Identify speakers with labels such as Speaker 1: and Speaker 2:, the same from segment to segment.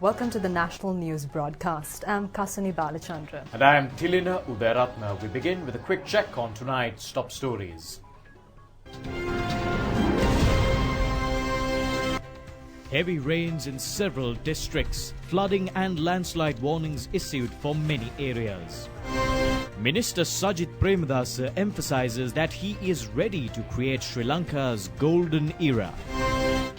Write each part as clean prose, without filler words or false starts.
Speaker 1: Welcome to the National News Broadcast. I'm Kasuni Balachandra.
Speaker 2: And I am Tilina Udayaratna. We begin with a quick check on tonight's top stories.
Speaker 3: Heavy rains in several districts, flooding and landslide warnings issued for many areas. Minister Sajjan Premadasa emphasizes that he is ready to create Sri Lanka's golden era.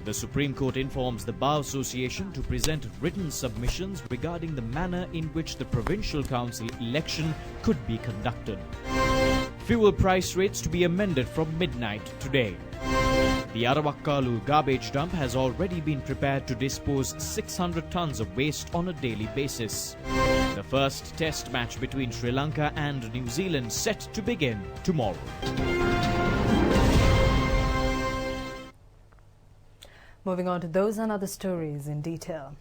Speaker 3: The Supreme Court informs the Bar Association to present written submissions regarding the manner in which the Provincial Council election could be conducted. Fuel price rates to be amended from midnight today. The Aravakkalu garbage dump has already been prepared to dispose 600 tons of waste on a daily basis. The first test match between Sri Lanka and New Zealand set to begin tomorrow.
Speaker 1: Moving on to those and other stories in detail.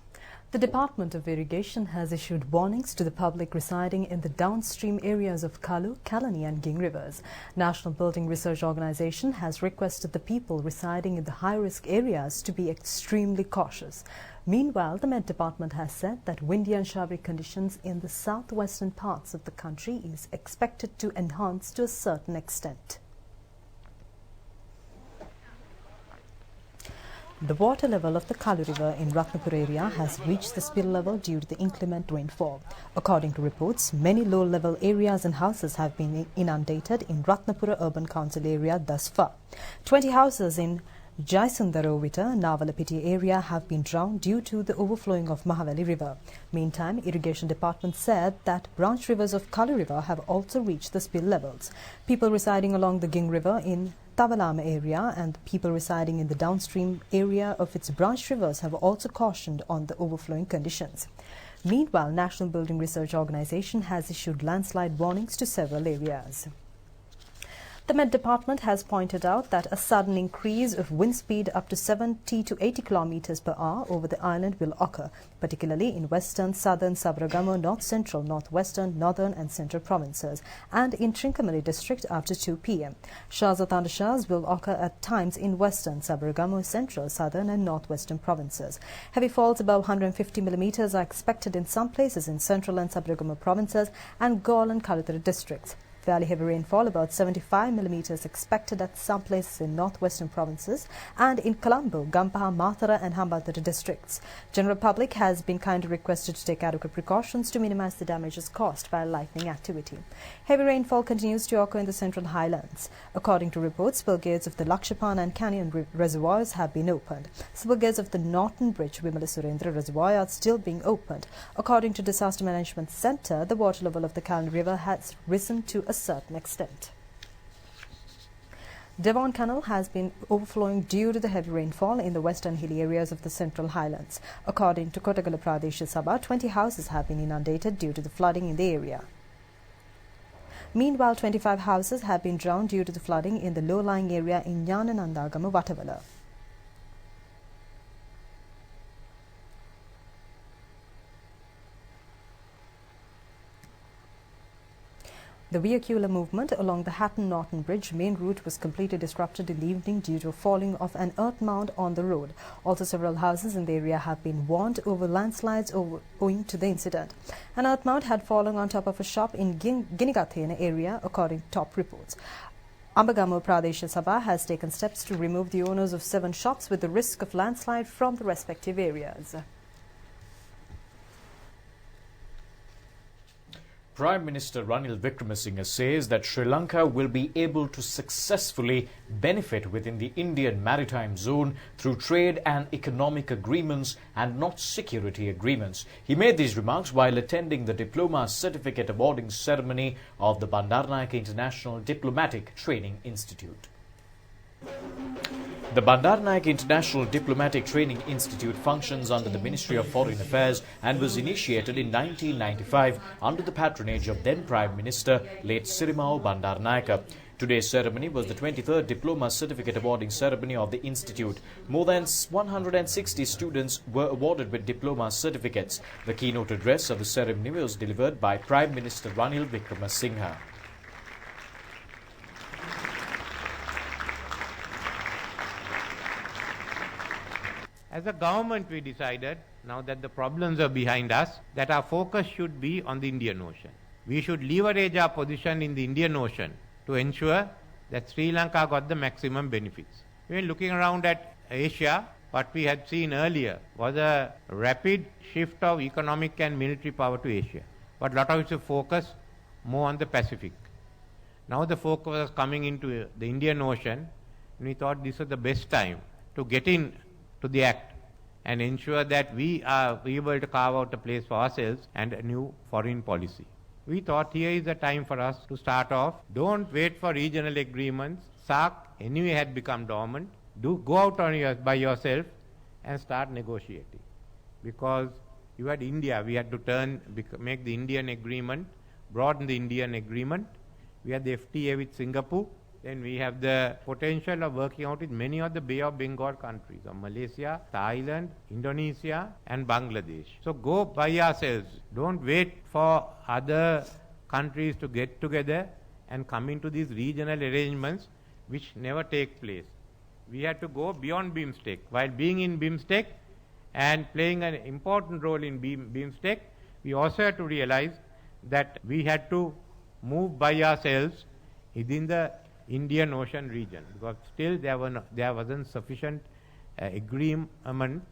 Speaker 1: The Department of Irrigation has issued warnings to the public residing in the downstream areas of Kalu, Kalani and Ging rivers. National Building Research Organisation has requested the people residing in the high-risk areas to be extremely cautious. Meanwhile, the Met Department has said that windy and showery conditions in the southwestern parts of the country is expected to enhance to a certain extent. The water level of the Kalu River in Ratnapur area has reached the spill level due to the inclement rainfall. According to reports, many low-level areas and houses have been inundated in Ratnapura Urban Council area thus far. 20 houses in Jaisundarovita, Navalapiti area have been drowned due to the overflowing of Mahavali River. Meantime, Irrigation Department said that branch rivers of Kalu River have also reached the spill levels. People residing along the Ging River in Tavalama area and people residing in the downstream area of its branch rivers have also cautioned on the overflowing conditions. Meanwhile, National Building Research Organisation has issued landslide warnings to several areas. The Met Department has pointed out that a sudden increase of wind speed up to 70 to 80 km per hour over the island will occur, particularly in western, southern, Sabaragamu, north central, northwestern, northern and central provinces, and in Trincomalee district after 2 p.m. Showers or thundershowers will occur at times in western, Sabaragamu, central, southern and northwestern provinces. Heavy falls above 150 mm are expected in some places in central and Sabaragamu provinces and Galle and Kalutara districts. Fairly heavy rainfall, about 75 mm expected at some places in northwestern provinces and in Colombo, Gampaha, Mathura and Hambantota districts. General public has been kindly requested to take adequate precautions to minimize the damages caused by lightning activity. Heavy rainfall continues to occur in the central highlands. According to reports, spill gates of the Lakshapan and Canyon reservoirs have been opened. Spill gates of the Norton Bridge Vimala Surendra Reservoir are still being opened. According to Disaster Management Centre, the water level of the Kalani River has risen to a certain extent. Devon Canal has been overflowing due to the heavy rainfall in the western hilly areas of the central highlands. According to Kotagala Pradesh Sabha, 20 houses have been inundated due to the flooding in the area. Meanwhile, 25 houses have been drowned due to the flooding in the low-lying area in Nyananandagamu, Vatavala. The vehicular movement along the Hatton-Norton Bridge main route was completely disrupted in the evening due to a falling of an earth mound on the road. Also, several houses in the area have been warned over landslides owing to the incident. An earth mound had fallen on top of a shop in Ginigathena area, according to top reports. Ambagamu Pradesh Sabha has taken steps to remove the owners of 7 shops with the risk of landslide from the respective areas.
Speaker 2: Prime Minister Ranil Wickremesinghe says that Sri Lanka will be able to successfully benefit within the Indian maritime zone through trade and economic agreements and not security agreements. He made these remarks while attending the Diploma Certificate awarding ceremony of the Bandaranaike International Diplomatic Training Institute. The Bandaranaike International Diplomatic Training Institute functions under the Ministry of Foreign Affairs and was initiated in 1995 under the patronage of then Prime Minister late Sirimao Bandaranaike. Today's ceremony was the 23rd Diploma Certificate awarding ceremony of the Institute. More than 160 students were awarded with diploma certificates. The keynote address of the ceremony was delivered by Prime Minister Ranil Wickremesinghe.
Speaker 4: As a government, we decided, now that the problems are behind us, that our focus should be on the Indian Ocean. We should leverage our position in the Indian Ocean to ensure that Sri Lanka got the maximum benefits. When looking around at Asia, what we had seen earlier was a rapid shift of economic and military power to Asia. But a lot of its focus more on the Pacific. Now the focus was coming into the Indian Ocean, and we thought this was the best time to get in to the act and ensure that we are able to carve out a place for ourselves and a new foreign policy. We thought here is the time for us to start off. Don't wait for regional agreements. SAARC anyway had become dormant. Go out by yourself and start negotiating. Because you had India, we had to make the Indian agreement, broaden the Indian agreement. We had the FTA with Singapore. Then we have the potential of working out with many of the Bay of Bengal countries of Malaysia, Thailand, Indonesia and Bangladesh. So go by ourselves. Don't wait for other countries to get together and come into these regional arrangements which never take place. We had to go beyond BIMSTEC. While being in BIMSTEC and playing an important role in BIMSTEC, we also had to realize that we had to move by ourselves within the Indian Ocean region, because still there wasn't sufficient agreement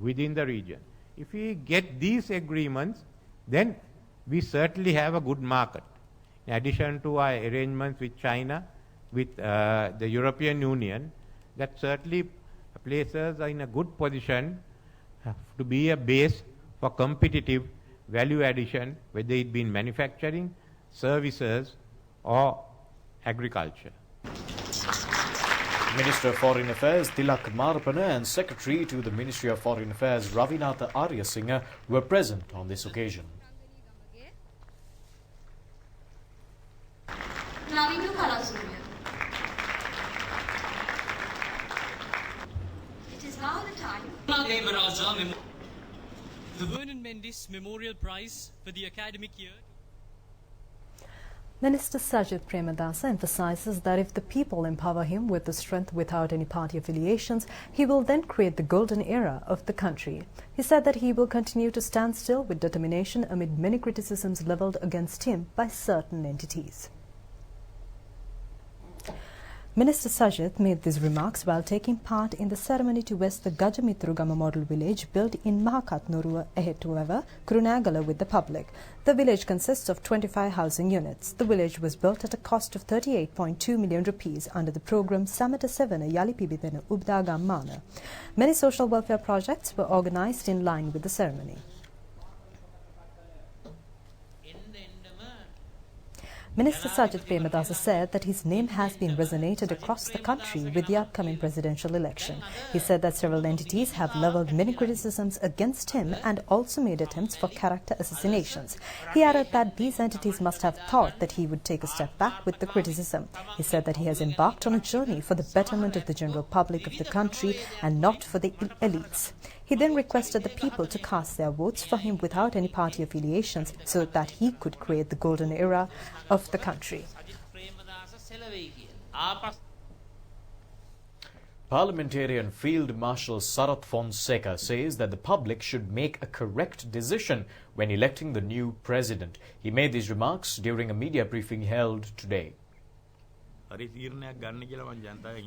Speaker 4: within the region. If we get these agreements, then we certainly have a good market. In addition to our arrangements with China, with the European Union, that certainly places us in a good position to be a base for competitive value addition, whether it be in manufacturing, services or agriculture.
Speaker 2: Minister of Foreign Affairs Tilak Marpana and Secretary to the Ministry of Foreign Affairs Ravinatha Arya Singh were present on this occasion.
Speaker 5: It is now the time.
Speaker 6: The Vernon Mendes Memorial Prize for the academic year.
Speaker 1: Minister Sajjan Premadasa emphasizes that if the people empower him with the strength without any party affiliations, he will then create the golden era of the country. He said that he will continue to stand still with determination amid many criticisms levelled against him by certain entities. Minister Sajjan made these remarks while taking part in the ceremony to vest the Gajamitrugama model village built in Mahakatnuruwa, Ehetueva, Kurunagala with the public. The village consists of 25 housing units. The village was built at a cost of 38.2 million rupees under the program Samata Sevana Yalipibidena Ubdaga Mana. Many social welfare projects were organized in line with the ceremony. Minister Sajjan Premadasa said that his name has been resonated across the country with the upcoming presidential election. He said that several entities have levelled many criticisms against him and also made attempts for character assassinations. He added that these entities must have thought that he would take a step back with the criticism. He said that he has embarked on a journey for the betterment of the general public of the country and not for the elites. He then requested the people to cast their votes for him without any party affiliations so that he could create the golden era of the country.
Speaker 2: Parliamentarian Field Marshal Sarath Fonseka says that the public should make a correct decision when electing the new president. He made these remarks during a media briefing held today.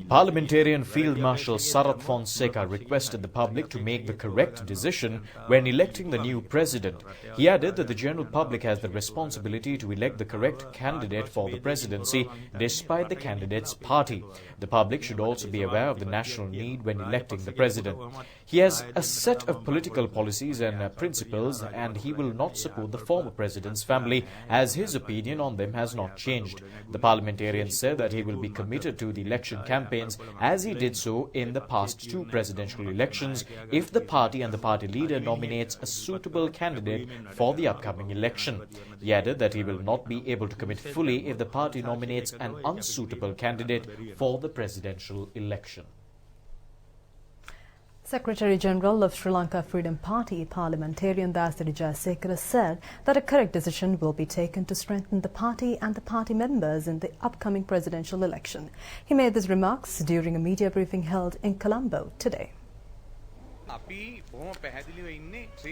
Speaker 2: Parliamentarian Field Marshal Sarath Fonseka requested the public to make the correct decision when electing the new president. He added that the general public has the responsibility to elect the correct candidate for the presidency despite the candidate's party. The public should also be aware of the national need when electing the president. He has a set of political policies and principles, and he will not support the former president's family as his opinion on them has not changed. The parliamentarian said that he will be committed to the election campaigns as he did so in the past two presidential elections if the party and the party leader nominates a suitable candidate for the upcoming election. He added that he will not be able to commit fully if the party nominates an unsuitable candidate for the presidential election.
Speaker 1: Secretary-General of Sri Lanka Freedom Party, Parliamentarian Dasari Jayasekara, said that a correct decision will be taken to strengthen the party and the party members in the upcoming presidential election. He made these remarks during a media briefing held in Colombo today.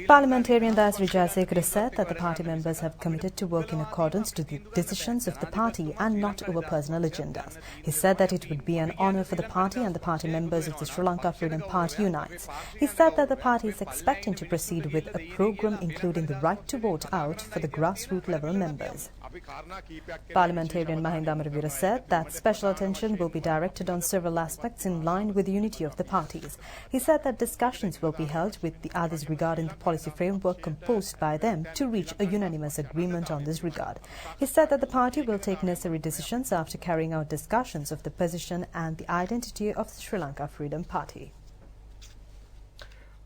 Speaker 1: Parliamentarian Das Rajasekara said that the party members have committed to work in accordance to the decisions of the party and not over personal agendas. He said that it would be an honour for the party and the party members of the Sri Lanka Freedom Party unites. He said that the party is expecting to proceed with a programme including the right to vote out for the grassroots level members. Parliamentarian Mahinda Amaravira said that special attention will be directed on several aspects in line with the unity of the parties. He said that discussions will be held with the others regarding the policy framework composed by them to reach a unanimous agreement on this regard. He said that the party will take necessary decisions after carrying out discussions of the position and the identity of the Sri Lanka Freedom Party.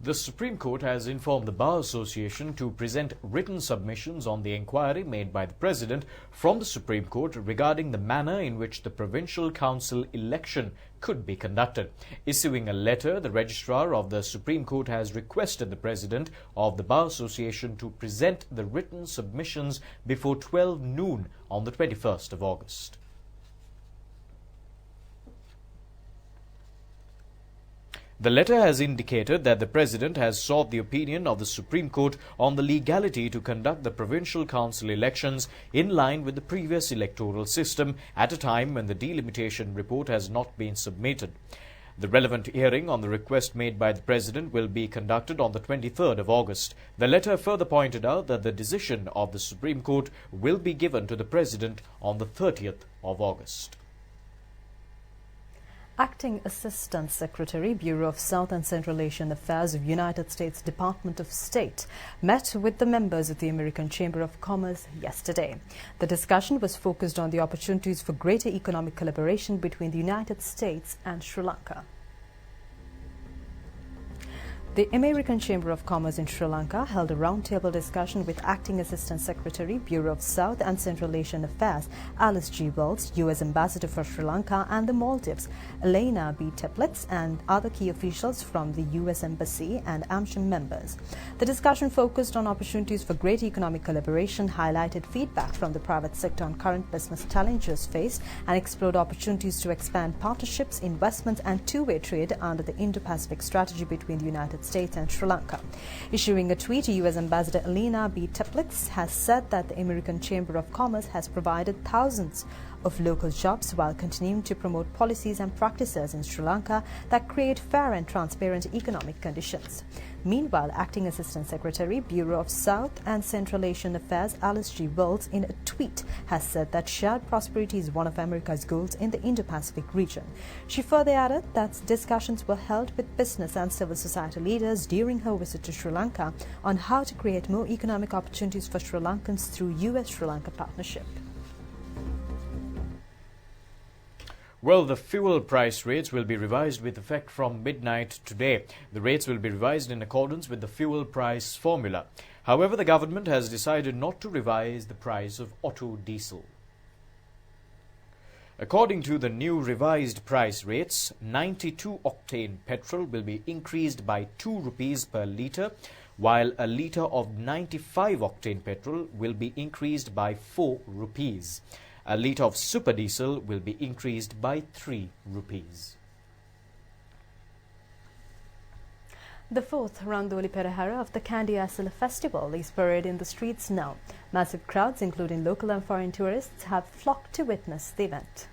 Speaker 2: The Supreme Court has informed the Bar Association to present written submissions on the inquiry made by the President from the Supreme Court regarding the manner in which the Provincial Council election could be conducted. Issuing a letter, the Registrar of the Supreme Court has requested the President of the Bar Association to present the written submissions before 12 noon on the 21st of August. The letter has indicated that the President has sought the opinion of the Supreme Court on the legality to conduct the Provincial Council elections in line with the previous electoral system at a time when the delimitation report has not been submitted. The relevant hearing on the request made by the President will be conducted on the 23rd of August. The letter further pointed out that the decision of the Supreme Court will be given to the President on the 30th of August.
Speaker 1: Acting Assistant Secretary, Bureau of South and Central Asian Affairs of United States Department of State met with the members of the American Chamber of Commerce yesterday. The discussion was focused on the opportunities for greater economic collaboration between the United States and Sri Lanka. The American Chamber of Commerce in Sri Lanka held a roundtable discussion with Acting Assistant Secretary, Bureau of South and Central Asian Affairs, Alice G. Wells, U.S. Ambassador for Sri Lanka and the Maldives, Elena B. Teplitz, and other key officials from the U.S. Embassy and AmCham members. The discussion focused on opportunities for greater economic collaboration, highlighted feedback from the private sector on current business challenges faced, and explored opportunities to expand partnerships, investments, and two-way trade under the Indo-Pacific strategy between the United States and Sri Lanka. Issuing a tweet, U.S. Ambassador Elena B. Teplitz has said that the American Chamber of Commerce has provided thousands of local jobs while continuing to promote policies and practices in Sri Lanka that create fair and transparent economic conditions. Meanwhile, Acting Assistant Secretary, Bureau of South and Central Asian Affairs, Alice G. Wells, in a tweet has said that shared prosperity is one of America's goals in the Indo-Pacific region. She further added that discussions were held with business and civil society leaders during her visit to Sri Lanka on how to create more economic opportunities for Sri Lankans through U.S.-Sri Lanka partnership.
Speaker 2: Well, the fuel price rates will be revised with effect from midnight today. The rates will be revised in accordance with the fuel price formula. However, the government has decided not to revise the price of auto diesel. According to the new revised price rates, 92-octane petrol will be increased by 2 rupees per litre, while a litre of 95-octane petrol will be increased by 4 rupees. A litre of super diesel will be increased by 3 rupees.
Speaker 1: The 4th Randoli Perahara of the Kandy Asila Festival is parade in the streets now. Massive crowds, including local and foreign tourists, have flocked to witness the event.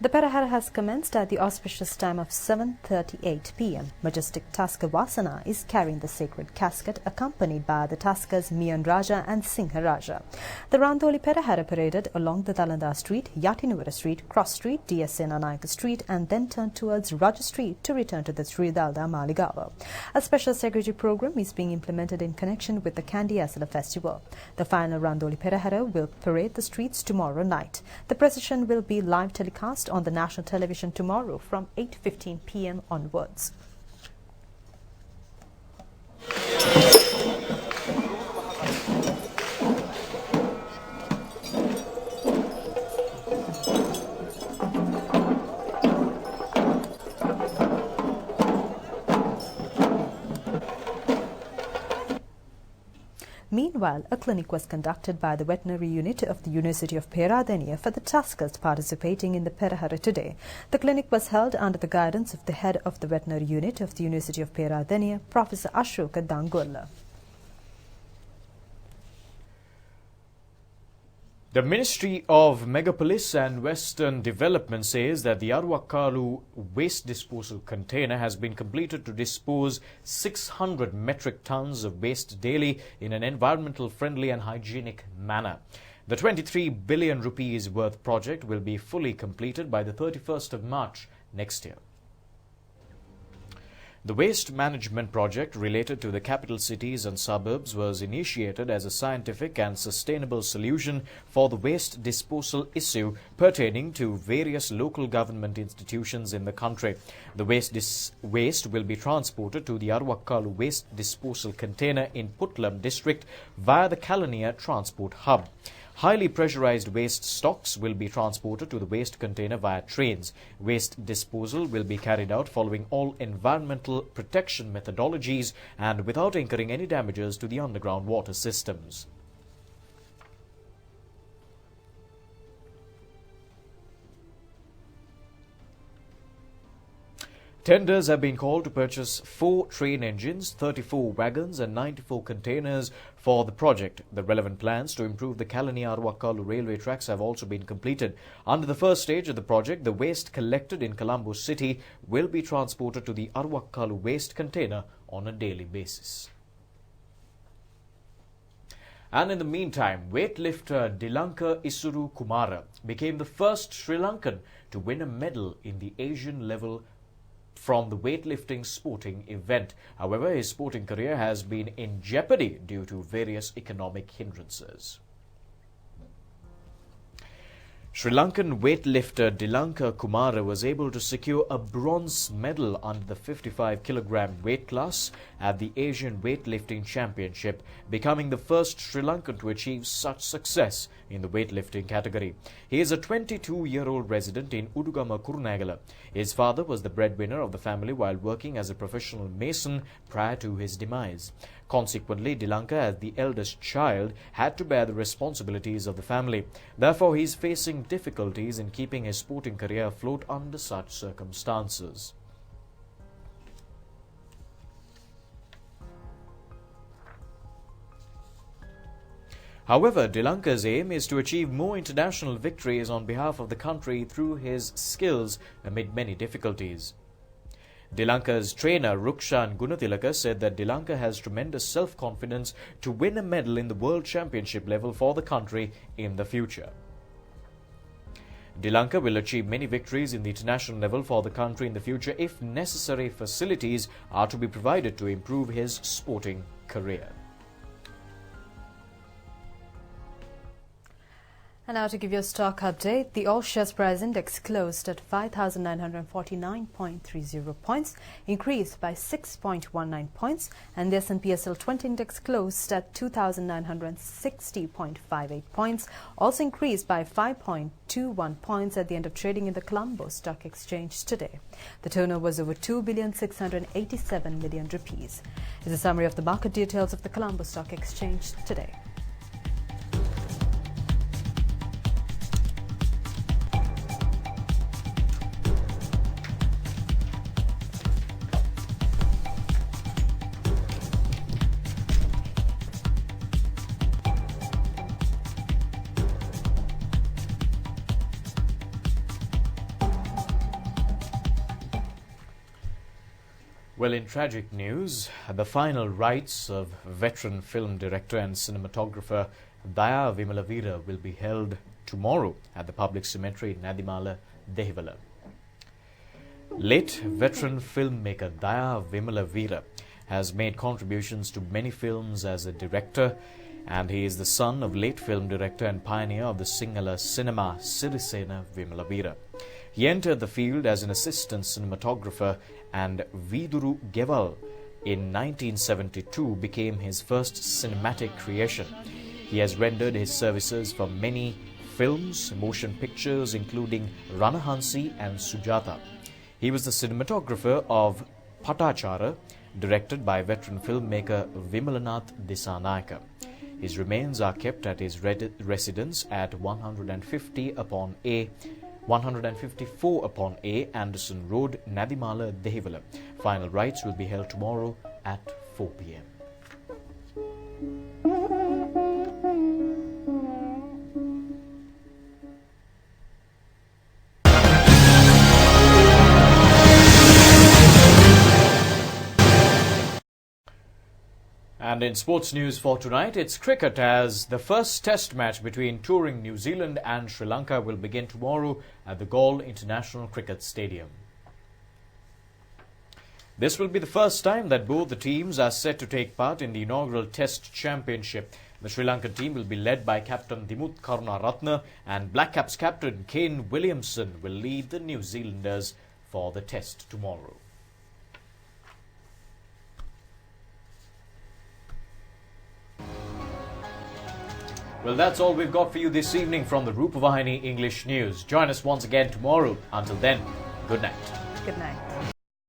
Speaker 1: The Perahara has commenced at the auspicious time of 7:38 p.m. Majestic Tusker Vasana is carrying the sacred casket, accompanied by the Tuskers Mian Raja and Singh Raja. The Randoli Perahara paraded along the Dalanda Street, Yatinuvara Street, Cross Street, D.S. Anayaka Street, and then turned towards Raja Street to return to the Sri Dalda Maligawa. A special security program is being implemented in connection with the Kandy Asila Festival. The final Randoli Perahara will parade the streets tomorrow night. The procession will be live telecast on the national television tomorrow from 8:15 p.m. onwards. Meanwhile, Meanwhile, a clinic was conducted by the veterinary unit of the University of Peradeniya for the tuskers participating in the Perahara today. The clinic was held under the guidance of the head of the veterinary unit of the University of Peradeniya, Professor Ashoka Dangolla.
Speaker 2: The Ministry of Megapolis and Western Development says that the Arwakkalu waste disposal container has been completed to dispose 600 metric tons of waste daily in an environmental friendly and hygienic manner. The 23 billion rupees worth project will be fully completed by the 31st of March next year. The waste management project related to the capital cities and suburbs was initiated as a scientific and sustainable solution for the waste disposal issue pertaining to various local government institutions in the country. The waste will be transported to the Arwakkalu waste disposal container in Putlam district via the Kalaniya transport hub. Highly pressurized waste stocks will be transported to the waste container via trains. Waste disposal will be carried out following all environmental protection methodologies and without incurring any damages to the underground water systems. Tenders have been called to purchase 4 train engines, 34 wagons and 94 containers for the project. The relevant plans to improve the Kalaniya-Arwakkalu railway tracks have also been completed. Under the first stage of the project, the waste collected in Colombo city will be transported to the Arwakkalu waste container on a daily basis. And in the meantime, weightlifter Dilanka Isuru Kumara became the first Sri Lankan to win a medal in the Asian level from the weightlifting sporting event. However, his sporting career has been in jeopardy due to various economic hindrances. Sri Lankan weightlifter Dilanka Kumara was able to secure a bronze medal under the 55 kilogram weight class at the Asian Weightlifting Championship, becoming the first Sri Lankan to achieve such success in the weightlifting category. He is a 22-year-old resident in Udugama, Kurunegala. His father was the breadwinner of the family while working as a professional mason prior to his demise. Consequently, Dilanka, as the eldest child, had to bear the responsibilities of the family. Therefore, he is facing difficulties in keeping his sporting career afloat under such circumstances. However, Dilanka's aim is to achieve more international victories on behalf of the country through his skills amid many difficulties. Dilanka's trainer Rukshan Gunatilaka said that Dilanka has tremendous self-confidence to win a medal in the World Championship level for the country in the future. Dilanka will achieve many victories in the international level for the country in the future if necessary facilities are to be provided to improve his sporting career.
Speaker 1: And now to give you a stock update, the All Shares Price Index closed at 5,949.30 points, increased by 6.19 points, and the S&P SL 20 Index closed at 2,960.58 points, also increased by 5.21 points at the end of trading in the Colombo Stock Exchange today. The turnover was over 2,687 billion rupees. Is a summary of the market details of the Colombo Stock Exchange today.
Speaker 2: Well, in tragic news, the final rites of veteran film director and cinematographer Daya Vimalavira will be held tomorrow at the public cemetery in Nadimala, Dehivala. Late veteran filmmaker Daya Vimalavira has made contributions to many films as a director, and he is the son of late film director and pioneer of the Sinhala cinema Sirisena Vimalavira. He entered the field as an assistant cinematographer, and Viduru Geval in 1972 became his first cinematic creation. He has rendered his services for many films, motion pictures including Ranahansi and Sujata. He was the cinematographer of Patachara, directed by veteran filmmaker Vimalanath Disanayaka. His remains are kept at his residence at 154 upon A Anderson Road, Nadimala, Dehivala. Final rites will be held tomorrow at 4 p.m. And in sports news for tonight, it's cricket, as the first test match between touring New Zealand and Sri Lanka will begin tomorrow at the Galle International Cricket Stadium. This will be the first time that both the teams are set to take part in the inaugural Test Championship. The Sri Lankan team will be led by Captain Dimuth Karunaratne, and Black Caps captain Kane Williamson will lead the New Zealanders for the test tomorrow. Well, that's all we've got for you this evening from the Rupavahini English News. Join us once again tomorrow. Until then, good night.
Speaker 1: Good night.